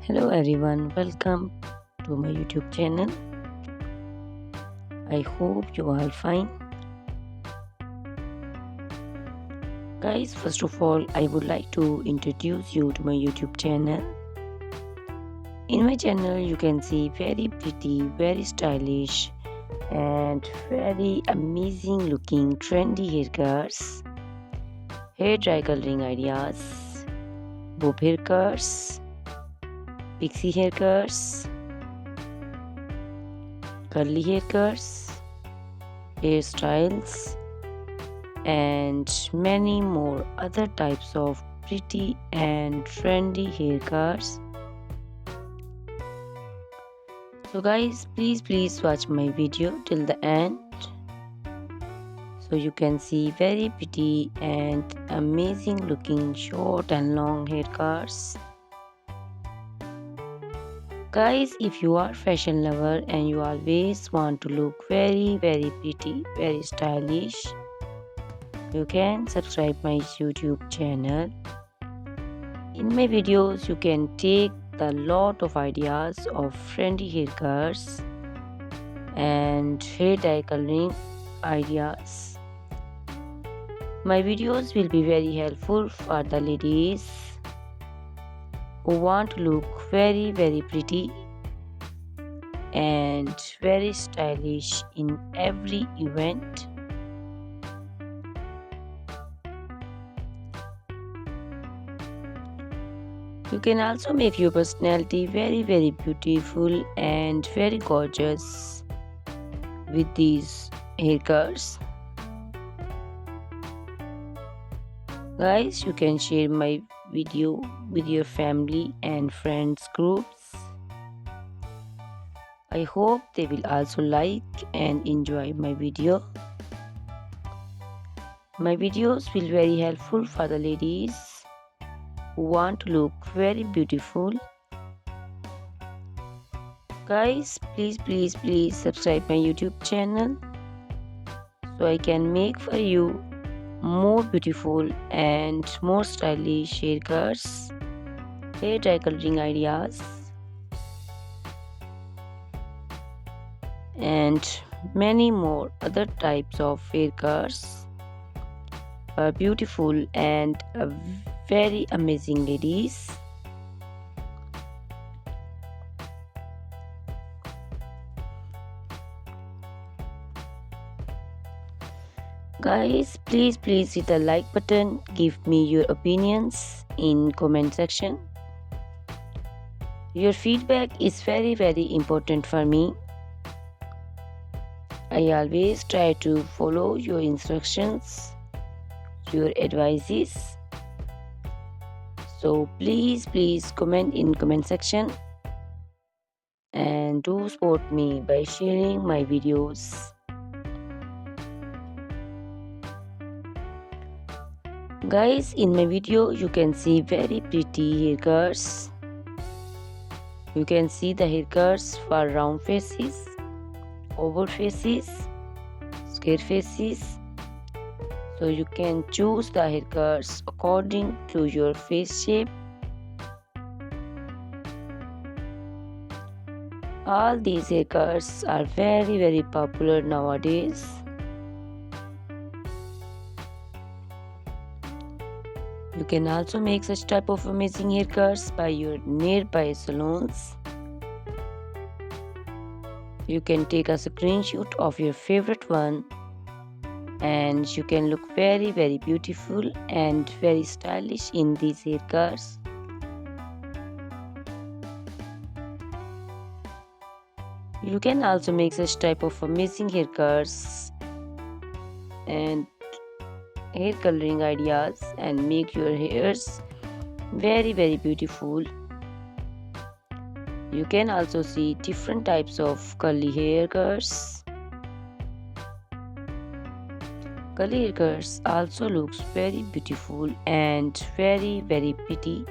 Hello everyone, welcome to my YouTube channel. I hope you are fine. Guys, first of all, I would like to introduce you to my YouTube channel. In my channel, you can see very pretty, very stylish, and very amazing looking trendy haircuts, hair dry coloring ideas, bob haircuts, pixie haircuts, curly haircuts, hairstyles, and many more other types of pretty and trendy haircuts. So guys, please watch my video till the end so you can see very pretty and amazing looking short and long haircuts. Guys, if you are fashion lover and you always want to look very pretty, very stylish, you can subscribe my YouTube channel. In my videos, you can take a lot of ideas of trendy haircuts and hair dye coloring ideas. My videos will be very helpful for the ladies who want to look very pretty and very stylish in every event. You can also make your personality very beautiful and very gorgeous with these haircuts. Guys, you can share my video with your family and friends groups. I hope they will also like and enjoy my video. My videos will be very helpful for the ladies who want to look very beautiful. Guys, please subscribe my YouTube channel so I can make for you more beautiful and more stylish haircuts, hair dye coloring ideas, and many more other types of haircuts for beautiful and very amazing ladies. Guys, please hit the like button. Give me your opinions in comment section. Your feedback is very important for me. I always try to follow your instructions, your advices. So please comment in comment section and do support me by sharing my videos. Guys, in my video you can see very pretty haircuts. You can see the haircuts for round faces, oval faces, square faces. So you can choose the haircuts according to your face shape. All these haircuts are very popular nowadays. You can also make such type of amazing haircuts by your nearby salons. You can take a screenshot of your favorite one and you can look very beautiful and very stylish in these haircuts. You can also make such type of amazing haircuts and hair coloring ideas and make your hairs very beautiful. You can also see different types of curly haircuts. Curly haircuts also looks very beautiful and very pretty.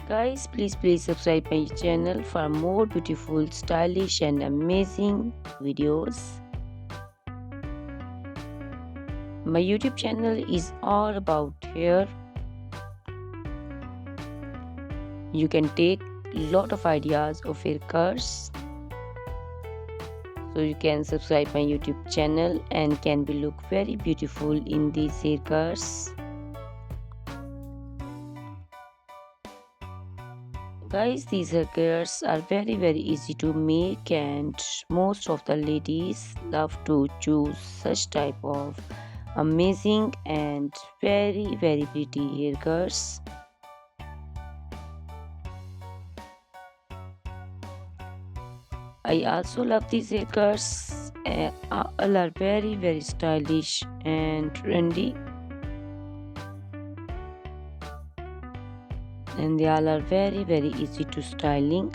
Guys, please subscribe my channel for more beautiful, stylish and amazing videos. My YouTube channel is all about hair, You can take lot of ideas of haircuts. So you can subscribe my YouTube channel and can be look very beautiful in these haircuts. Guys, these haircuts are very easy to make, and most of the ladies love to choose such type of amazing and very pretty haircuts. I also love these haircuts. All are very stylish and trendy, and they all are very easy to styling.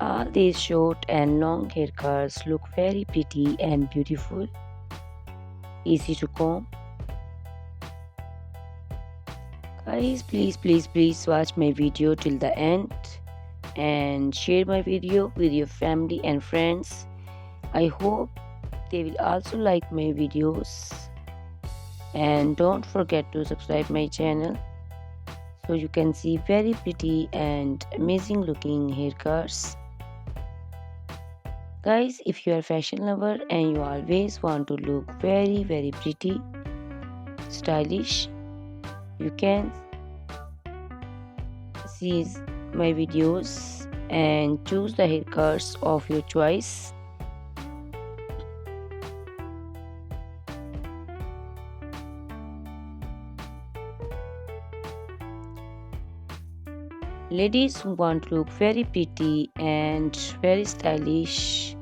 All these short and long haircuts look very pretty and beautiful, easy to comb. Guys, please watch my video till the end and share my video with your family and friends. I hope they will also like my videos, and don't forget to subscribe my channel so you can see very pretty and amazing looking haircuts. Guys, if you are a fashion lover and you always want to look very pretty, stylish, you can see my videos and choose the haircuts of your choice. Ladies who want to look very pretty and very stylish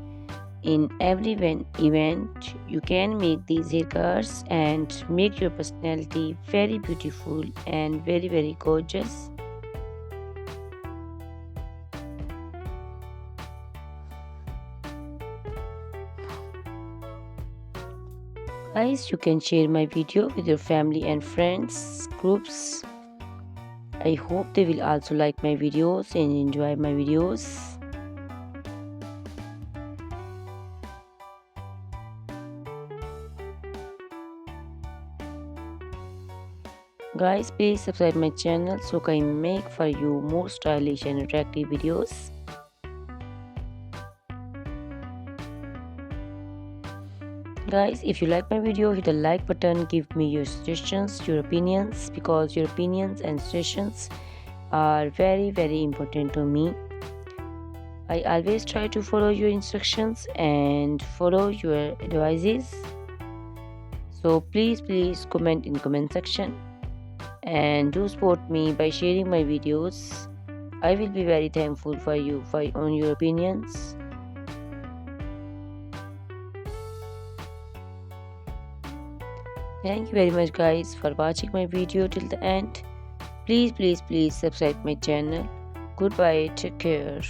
in every event, you can make these haircuts and make your personality very beautiful and very gorgeous. Guys, you can share my video with your family and friends groups. I hope they will also like my videos and enjoy my videos. Guys, please subscribe my channel so I can make for you more stylish and attractive videos. Guys, if you like my video, hit the like button, give me your suggestions, your opinions, because your opinions and suggestions are very important to me. I always try to follow your instructions and follow your advices. So please comment in comment section and do support me by sharing my videos. I will be very thankful for you on your opinions. Thank you very much guys for watching my video till the end. Please subscribe my channel. Goodbye, take care.